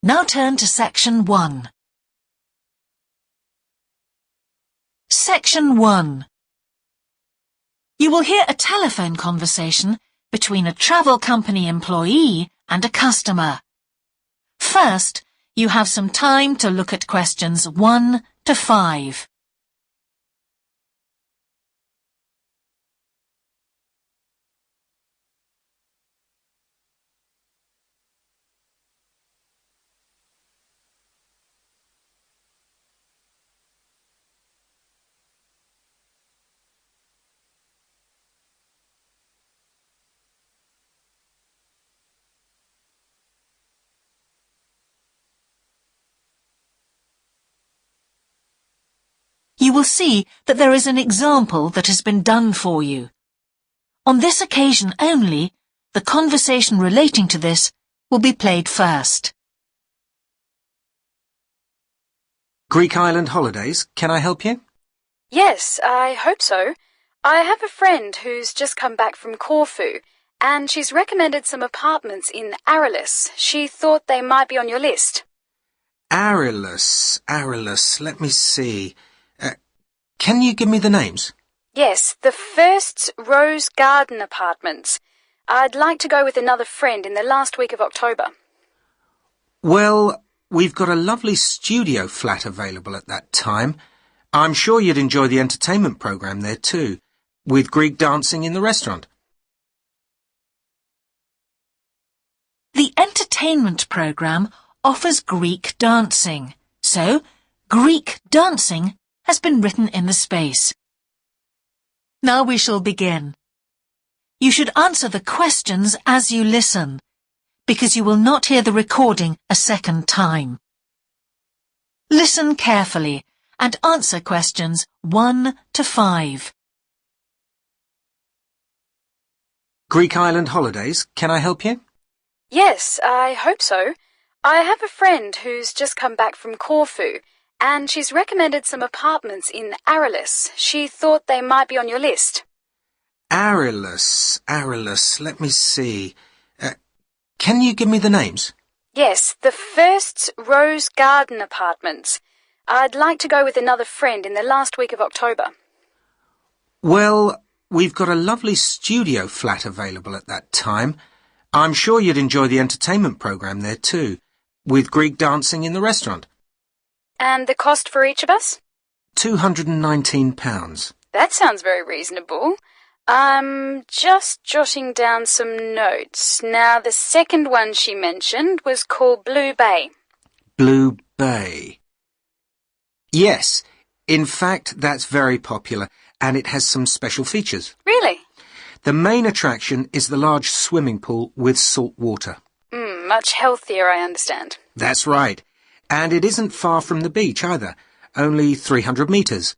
Now turn to Section 1. Section 1. You will hear a telephone conversation between a travel company employee and a customer. First, you have some time to look at questions 1 to 5. You will see that there is an example that has been done for you. On this occasion only, the conversation relating to this will be played first. Greek Island holidays, can I help you? Yes, I hope so. I have a friend who's just come back from Corfu, and she's recommended some apartments in Arelis. She thought they might be on your list. Arelis, let me see. Can you give me the names? Yes, the first's Rose Garden Apartments. I'd like to go with another friend in the last week of October. Well, we've got a lovely studio flat available at that time. I'm sure you'd enjoy the entertainment program there too, with Greek dancing in the restaurant. The entertainment program offers Greek dancing, so Greek dancing has been written in the space. Now we shall begin. You should answer the questions as you listen, because you will not hear the recording a second time. Listen carefully and answer questions 1 to 5. Greek Island holidays, can I help you? Yes, I hope so. I have a friend who's just come back from Corfu, and she's recommended some apartments in Arelis. She thought they might be on your list. Arelis, let me see. Can you give me the names? Yes, the first's Rose Garden Apartments. I'd like to go with another friend in the last week of October. Well, we've got a lovely studio flat available at that time. I'm sure you'd enjoy the entertainment program there too, with Greek dancing in the restaurant. And the cost for each of us? £219. That sounds very reasonable. I'm just jotting down some notes. Now, the second one she mentioned was called Blue Bay. Blue Bay. Yes, in fact, that's very popular, and it has some special features. Really? The main attraction is the large swimming pool with salt water. Much healthier, I understand. That's right. And it isn't far from the beach either, only 300 metres.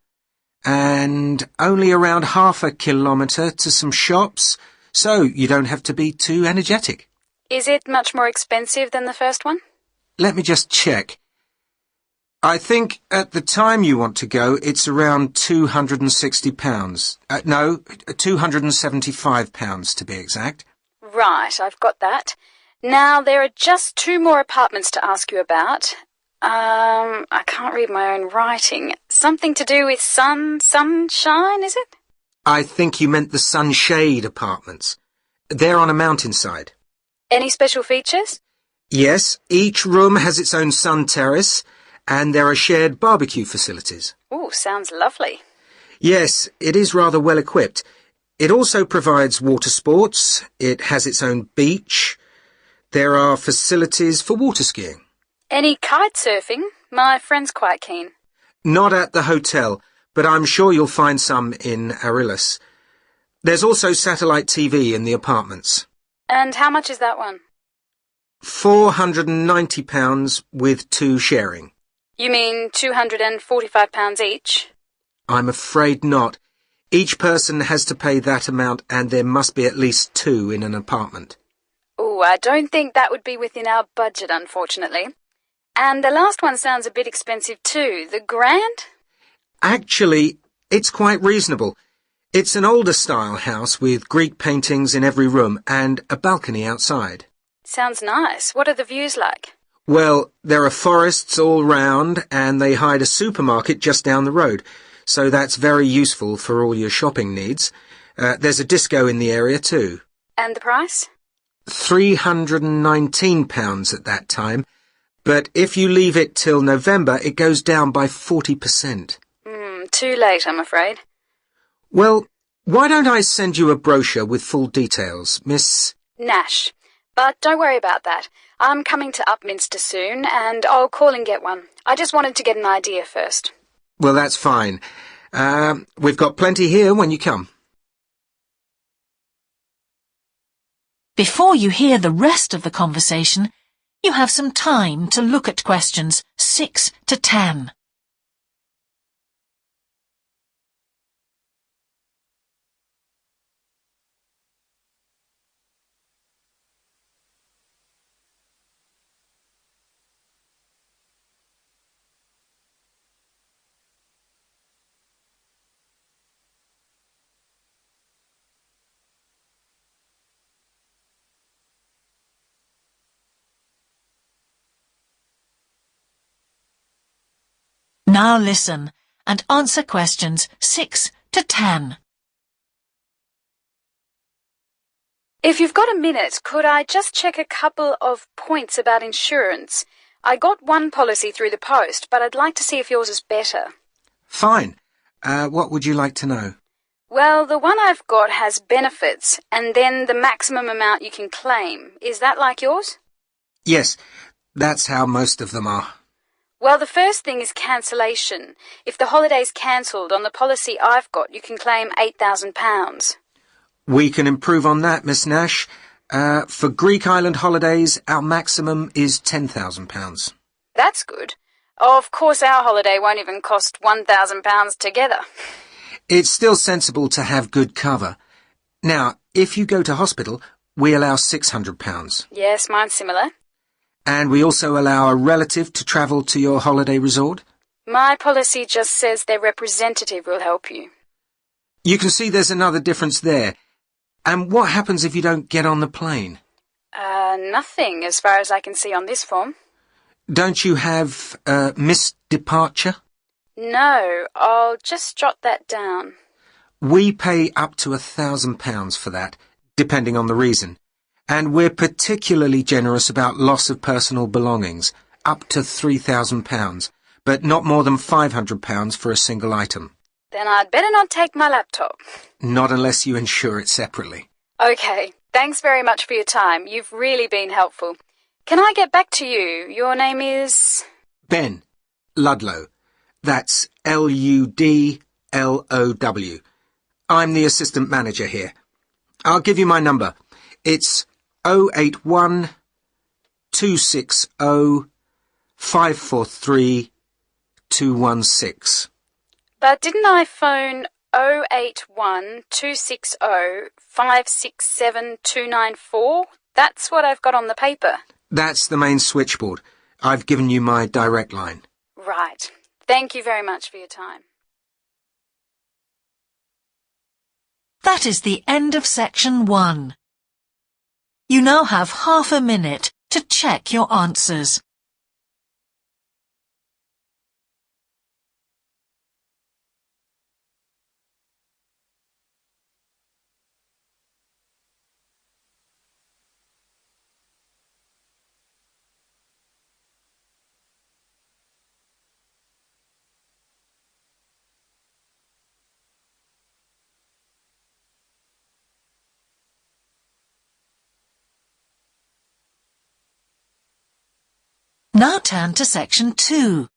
And only around half a kilometre to some shops, so you don't have to be too energetic. Is it much more expensive than the first one? Let me just check. I think at the time you want to go, it's around £260. No, £275 to be exact. Right, I've got that. Now, there are just 2 more apartments to ask you about. I can't read my own writing. Something to do with sunshine, is it? I think you meant the Sunshade apartments. They're on a mountainside. Any special features? Yes, each room has its own sun terrace, and there are shared barbecue facilities. Ooh, sounds lovely. Yes, it is rather well equipped. It also provides water sports. It has its own beach. There are facilities for water skiing. Any kite surfing? My friend's quite keen. Not at the hotel, but I'm sure you'll find some in Arelis. There's also satellite TV in the apartments. And how much is that one? £490 with 2 sharing. You mean £245 each? I'm afraid not. Each person has to pay that amount, and there must be at least 2 in an apartment. Oh, I don't think that would be within our budget, unfortunately. And the last one sounds a bit expensive too. The Grand? Actually, it's quite reasonable. It's an older style house with Greek paintings in every room and a balcony outside. Sounds nice. What are the views like? Well, there are forests all round and they hide a supermarket just down the road, so that's very useful for all your shopping needs. There's a disco in the area too. And the price? £319 at that time, but if you leave it till November, it goes down by 40%. Too late, I'm afraid. Well, why don't I send you a brochure with full details, Miss... Nash. But don't worry about that. I'm coming to Upminster soon, and I'll call and get one. I just wanted to get an idea first. Well, that's fine. We've got plenty here when you come. Before you hear the rest of the conversation, you have some time to look at questions 6 to 10. Now listen and answer questions 6 to 10. If you've got a minute, could I just check a couple of points about insurance? I got one policy through the post, but I'd like to see if yours is better. Fine. What would you like to know? Well, the one I've got has benefits, and then the maximum amount you can claim. Is that like yours? Yes, that's how most of them are. Well, the first thing is cancellation. If the holiday's cancelled on the policy I've got, you can claim £8,000. We can improve on that, Miss Nash. For Greek island holidays, our maximum is £10,000. That's good. Of course, our holiday won't even cost £1,000 together. It's still sensible to have good cover. Now, if you go to hospital, we allow £600. Yes, mine's similar. And we also allow a relative to travel to your holiday resort. My policy just says their representative will help you. You can see there's another difference there. And what happens if you don't get on the plane? Nothing, as far as I can see on this form. Don't you have missed departure? No, I'll just jot that down. We pay up to £1,000 for that, depending on the reason. And we're particularly generous about loss of personal belongings, up to £3,000, but not more than £500 for a single item. Then I'd better not take my laptop. Not unless you insure it separately. Okay, thanks very much for your time. You've really been helpful. Can I get back to you? Your name is... Ben. Ludlow. That's Ludlow. I'm the assistant manager here. I'll give you my number. It's 081 260 543 216. But didn't I phone 081 260 567 294? That's what I've got on the paper. That's the main switchboard. I've given you my direct line. Right. Thank you very much for your time. That is the end of section 1. You now have half a minute to check your answers. Now turn to section 2.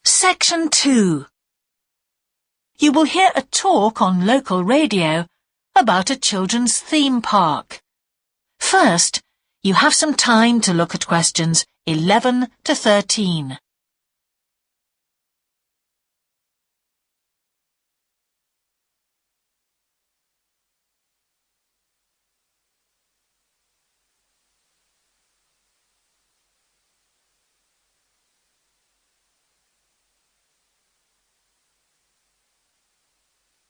Section 2. You will hear a talk on local radio about a children's theme park. First, you have some time to look at questions 11 to 13.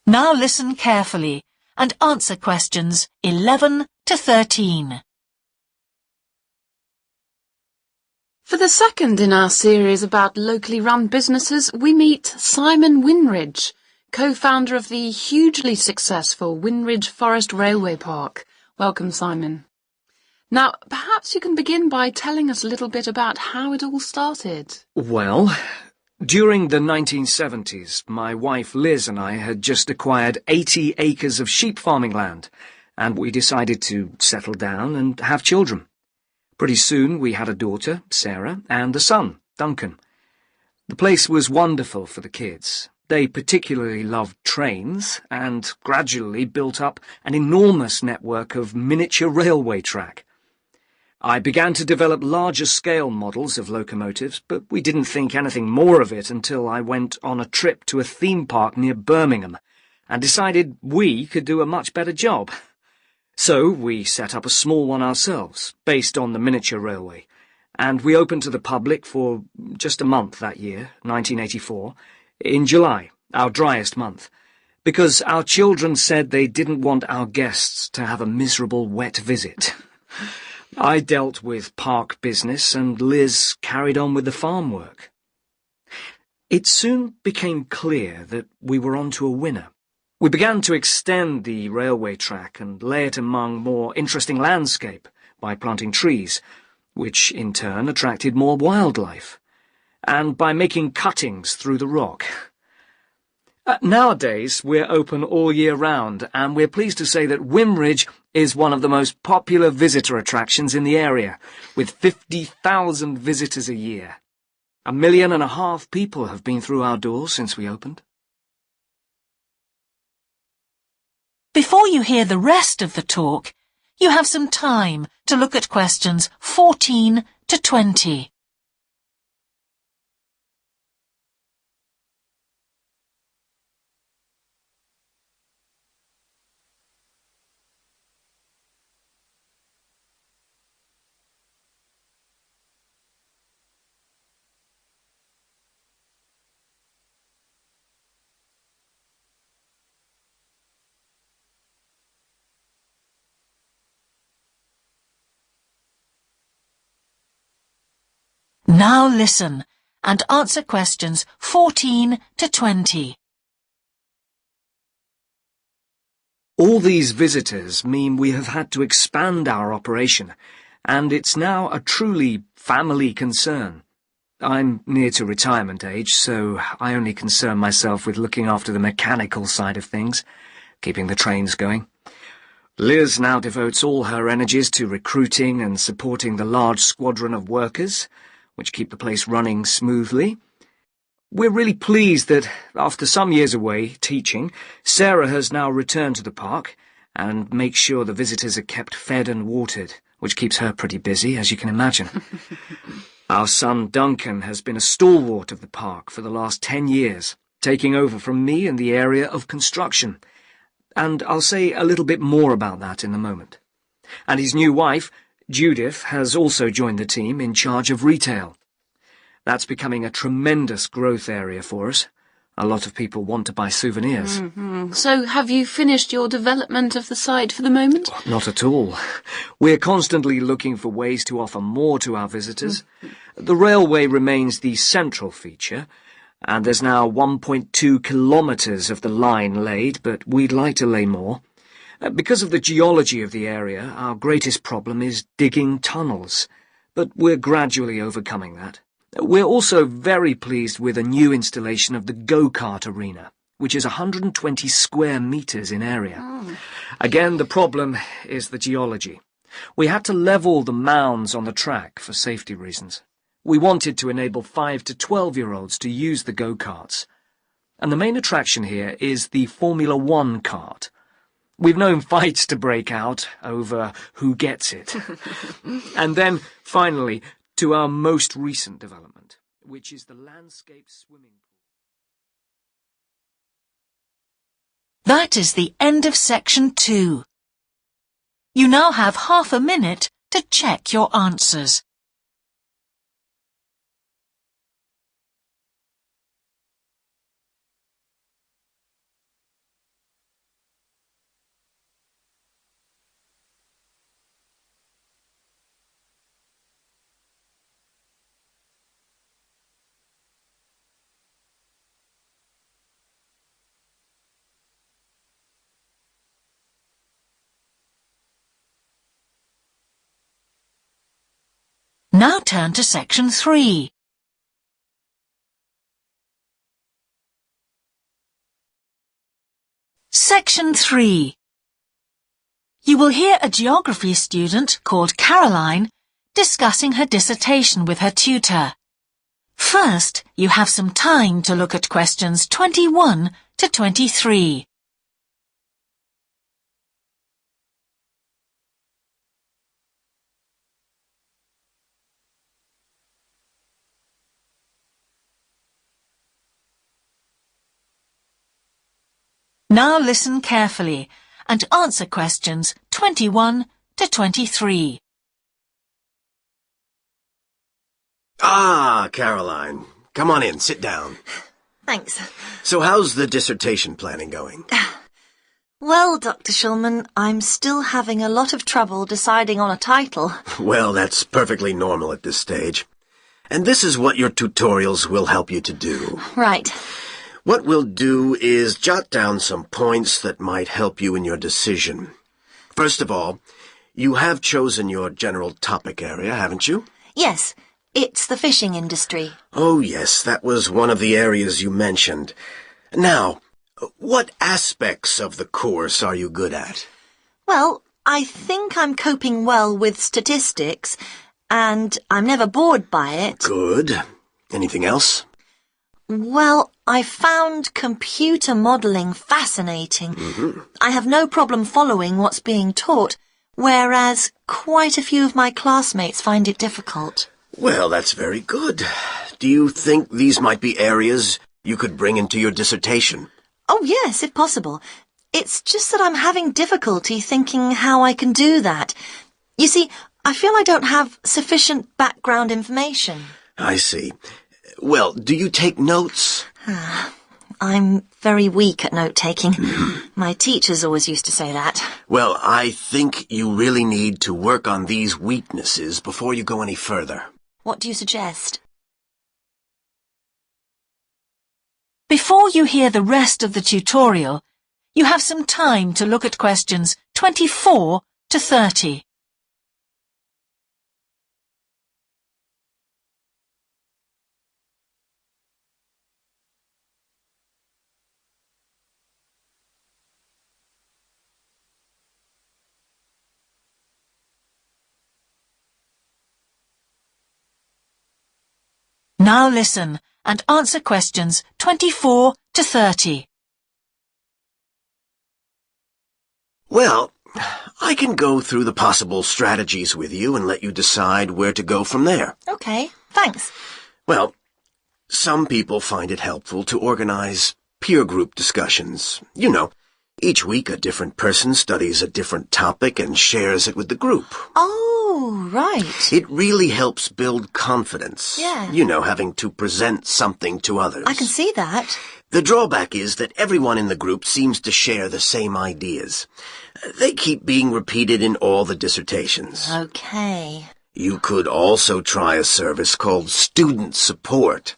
Now listen carefully and answer questions 11 to 13. For the second in our series about locally run businesses, we meet Simon Winridge, co-founder of the hugely successful Winridge Forest Railway Park. Welcome, Simon. Now, perhaps you can begin by telling us a little bit about how it all started. Well, during the 1970s, my wife Liz and I had just acquired 80 acres of sheep farming land, and we decided to settle down and have children. Pretty soon we had a daughter, Sarah, and a son, Duncan. The place was wonderful for the kids. They particularly loved trains and gradually built up an enormous network of miniature railway track. I began to develop larger-scale models of locomotives, but we didn't think anything more of it until I went on a trip to a theme park near Birmingham and decided we could do a much better job. So we set up a small one ourselves, based on the miniature railway, and we opened to the public for just a month that year, 1984, in July, our driest month, because our children said they didn't want our guests to have a miserable wet visit. I dealt with park business and Liz carried on with the farm work. It soon became clear that we were onto a winner. We began to extend the railway track and lay it among more interesting landscape by planting trees, which in turn attracted more wildlife, and by making cuttings through the rock. Nowadays, we're open all year round, and we're pleased to say that Winridge is one of the most popular visitor attractions in the area, with 50,000 visitors a year. 1.5 million people have been through our doors since we opened. Before you hear the rest of the talk, you have some time to look at questions 14 to 20. Now listen and answer questions 14 to 20. All these visitors mean we have had to expand our operation, and it's now a truly family concern. I'm near to retirement age, so I only concern myself with looking after the mechanical side of things, keeping the trains going. Liz now devotes all her energies to recruiting and supporting the large squadron of workers, which keep the place running smoothly. We're really pleased that, after some years away teaching, Sarah has now returned to the park and makes sure the visitors are kept fed and watered, which keeps her pretty busy, as you can imagine. Our son Duncan has been a stalwart of the park for the last 10 years, taking over from me in the area of construction, and I'll say a little bit more about that in a moment. And his new wife, Judith, has also joined the team in charge of retail. That's becoming a tremendous growth area for us. A lot of people want to buy souvenirs. So have you finished your development of the site for the moment? Not at all. We're constantly looking for ways to offer more to our visitors. The railway remains the central feature, and there's now 1.2 kilometres of the line laid, but we'd like to lay more. Because of the geology of the area, our greatest problem is digging tunnels, but we're gradually overcoming that. We're also very pleased with a new installation of the go-kart arena, which is 120 square metres in area. Again, the problem is the geology. We had to level the mounds on the track for safety reasons. We wanted to enable 5 to 12-year-olds to use the go-karts. And the main attraction here is the Formula One kart. We've known fights to break out over who gets it. And then, finally, to our most recent development, which is the landscape swimming pool. That is the end of section 2. You now have half a minute to check your answers. Now turn to section 3. Section 3. You will hear a geography student called Caroline discussing her dissertation with her tutor. First, you have some time to look at questions 21 to 23. Now listen carefully and answer questions 21 to 23. Ah, Caroline. Come on in, sit down. Thanks. So how's the dissertation planning going? Well, Dr. Shulman, I'm still having a lot of trouble deciding on a title. Well, that's perfectly normal at this stage. And this is what your tutorials will help you to do. Right. What we'll do is jot down some points that might help you in your decision. First of all, you have chosen your general topic area, haven't you? Yes, it's the fishing industry. Oh, yes, that was one of the areas you mentioned. Now, what aspects of the course are you good at? Well, I think I'm coping well with statistics, and I'm never bored by it. Good. Anything else? Well, I found computer modelling fascinating. I have no problem following what's being taught, whereas quite a few of my classmates find it difficult. Well, that's very good. Do you think these might be areas you could bring into your dissertation? Oh, yes, if possible. It's just that I'm having difficulty thinking how I can do that. You see, I feel I don't have sufficient background information. I see. Well, do you take notes? I'm very weak at note-taking. My teachers always used to say that. Well, I think you really need to work on these weaknesses before you go any further. What do you suggest? Before you hear the rest of the tutorial, you have some time to look at questions 24 to 30. Now listen and answer questions 24 to 30. Well, I can go through the possible strategies with you and let you decide where to go from there. Okay, thanks. Well, some people find it helpful to organize peer group discussions. You know, each week a different person studies a different topic and shares it with the group. Oh, right. It really helps build confidence. Yeah. You know, having to present something to others. I can see that. The drawback is that everyone in the group seems to share the same ideas. They keep being repeated in all the dissertations. Okay. You could also try a service called Student Support.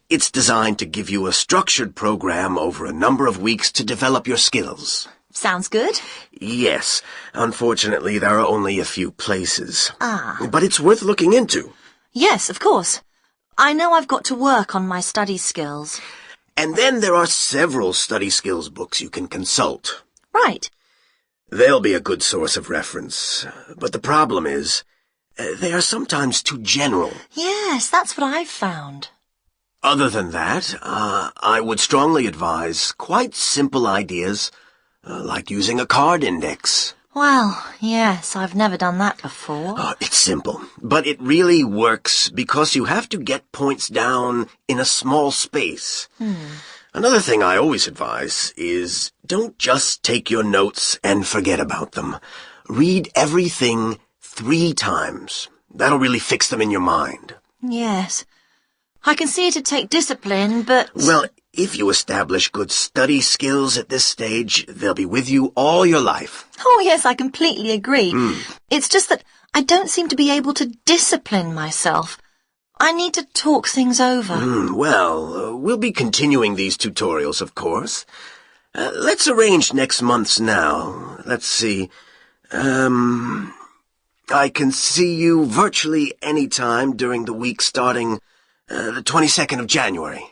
It's designed to give you a structured program over a number of weeks to develop your skills. Sounds good. Yes. Unfortunately, there are only a few places. Ah. But it's worth looking into. Yes, of course. I know I've got to work on my study skills. And then there are several study skills books you can consult. Right. They'll be a good source of reference. But the problem is, they are sometimes too general. Yes, that's what I've found. Other than that, I would strongly advise quite simple ideas, like using a card index. Well, yes, I've never done that before. It's simple, but it really works because you have to get points down in a small space. Another thing I always advise is don't just take your notes and forget about them. Read everything 3 times. That'll really fix them in your mind. Yes. I can see it'd take discipline, but... Well, if you establish good study skills at this stage, they'll be with you all your life. Oh, yes, I completely agree. It's just that I don't seem to be able to discipline myself. I need to talk things over. Well, we'll be continuing these tutorials, of course. Let's arrange next month's now. Let's see. I can see you virtually any time during the week starting the 22nd of January.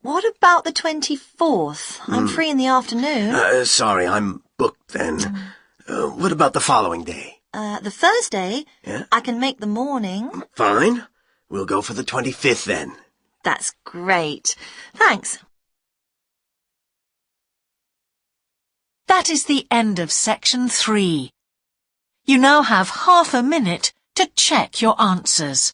What about the 24th? I'm free in the afternoon. Sorry, I'm booked then. What about the following day? The Thursday? Yeah? I can make the morning. Fine. We'll go for the 25th then. That's great. Thanks. That is the end of section 3. You now have half a minute to check your answers.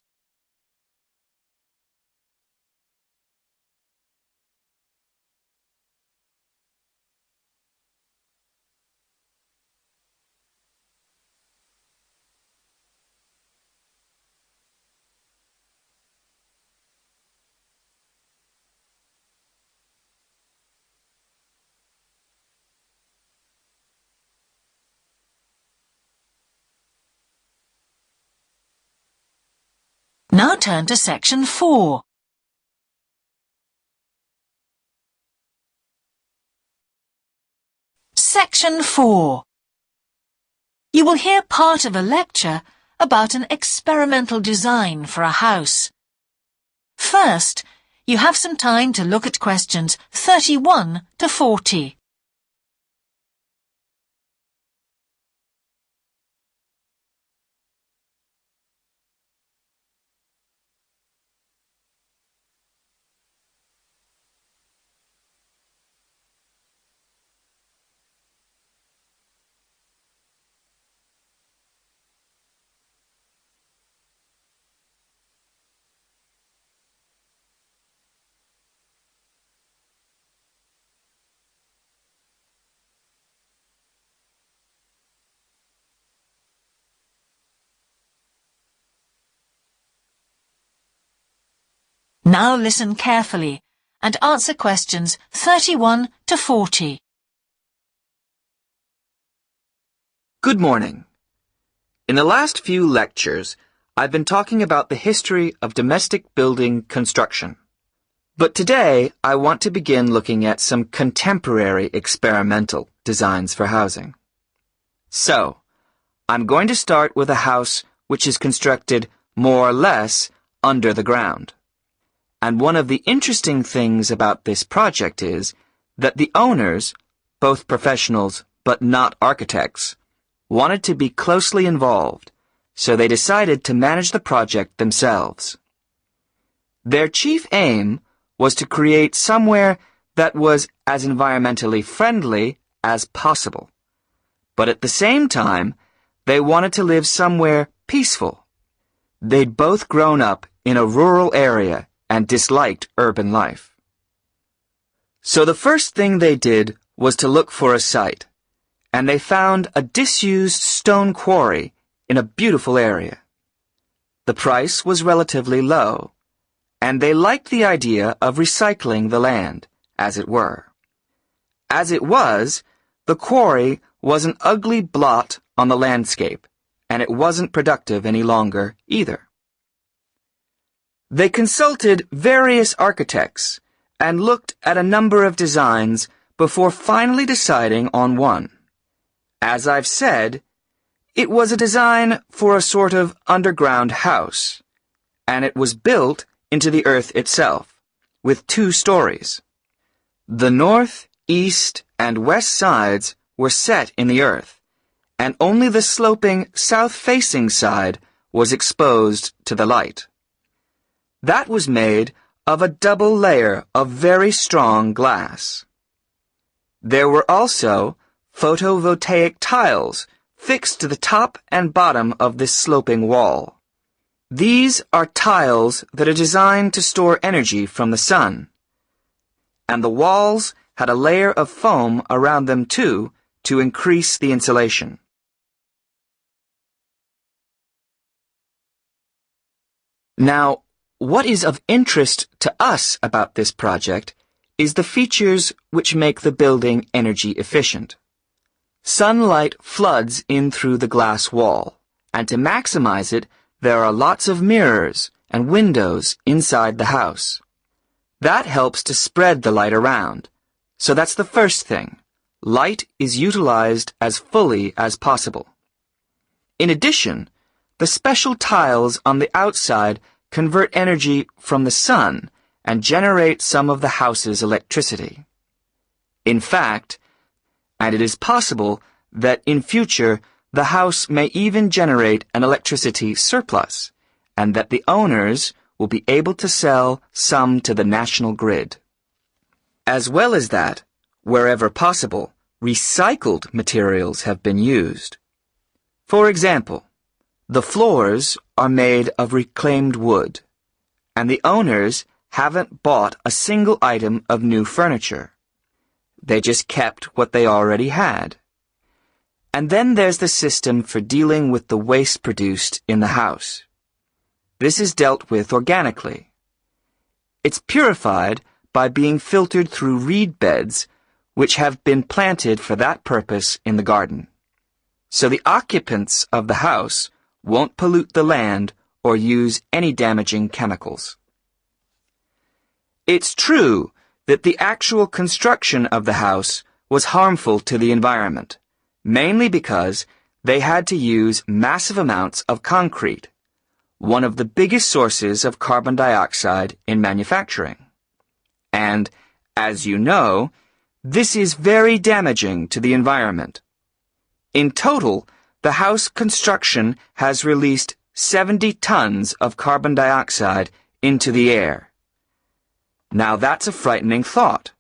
Now turn to section 4. Section 4. You will hear part of a lecture about an experimental design for a house. First, you have some time to look at questions 31 to 40. Now listen carefully and answer questions 31 to 40. Good morning. In the last few lectures, I've been talking about the history of domestic building construction. But today, I want to begin looking at some contemporary experimental designs for housing. So, I'm going to start with a house which is constructed more or less under the ground. And one of the interesting things about this project is that the owners, both professionals but not architects, wanted to be closely involved, so they decided to manage the project themselves. Their chief aim was to create somewhere that was as environmentally friendly as possible. But at the same time, they wanted to live somewhere peaceful. They'd both grown up in a rural area and disliked urban life. So the first thing they did was to look for a site, and they found a disused stone quarry in a beautiful area. The price was relatively low, and they liked the idea of recycling the land, as it were. As it was, the quarry was an ugly blot on the landscape, and it wasn't productive any longer either. They consulted various architects and looked at a number of designs before finally deciding on one. As I've said, it was a design for a sort of underground house, and it was built into the earth itself, with 2 stories. The north, east, and west sides were set in the earth, and only the sloping south-facing side was exposed to the light. That was made of a double layer of very strong glass. There were also photovoltaic tiles fixed to the top and bottom of this sloping wall. These are tiles that are designed to store energy from the sun, and the walls had a layer of foam around them too to increase the insulation. Now, what is of interest to us about this project is the features which make the building energy efficient. Sunlight floods in through the glass wall, and to maximize it, there are lots of mirrors and windows inside the house. That helps to spread the light around, so that's the first thing. light is utilized as fully as possible. In addition, the special tiles on the outside convert energy from the sun and generate some of the house's electricity. In fact, and it is possible that in future the house may even generate an electricity surplus, and that the owners will be able to sell some to the national grid. As well as that, wherever possible, recycled materials have been used. For example, the floors are made of reclaimed wood, and the owners haven't bought a single item of new furniture. They just kept what they already had. And then there's the system for dealing with the waste produced in the house. This is dealt with organically. It's purified by being filtered through reed beds, which have been planted for that purpose in the garden. So the occupants of the house won't pollute the land or use any damaging chemicals. It's true that the actual construction of the house was harmful to the environment, mainly because they had to use massive amounts of concrete, one of the biggest sources of carbon dioxide in manufacturing. And, as you know, this is very damaging to the environment. In total, the house construction has released 70 tons of carbon dioxide into the air. Now that's a frightening thought.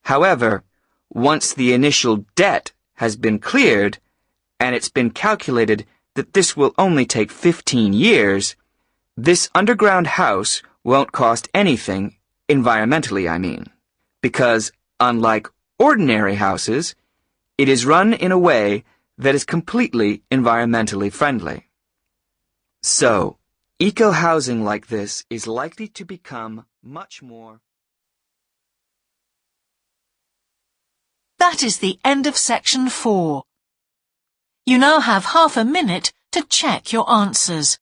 However, once the initial debt has been cleared, and it's been calculated that this will only take 15 years, this underground house won't cost anything, environmentally I mean, because unlike ordinary houses, it is run in a way that is completely environmentally friendly. So, eco-housing like this is likely to become much more. That is the end of section 4. You now have half a minute to check your answers.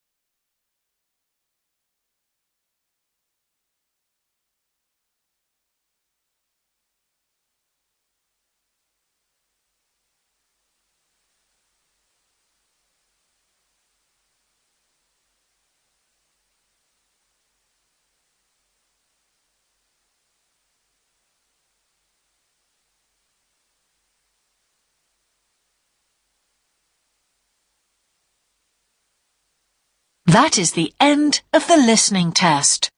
That is the end of the listening test.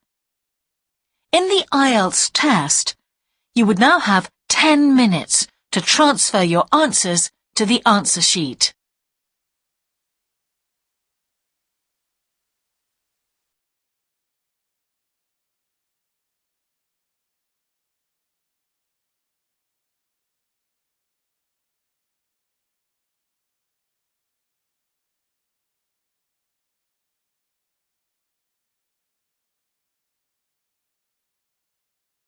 In the Ielts test, you would now have 10 minutes to transfer your answers to the answer sheet.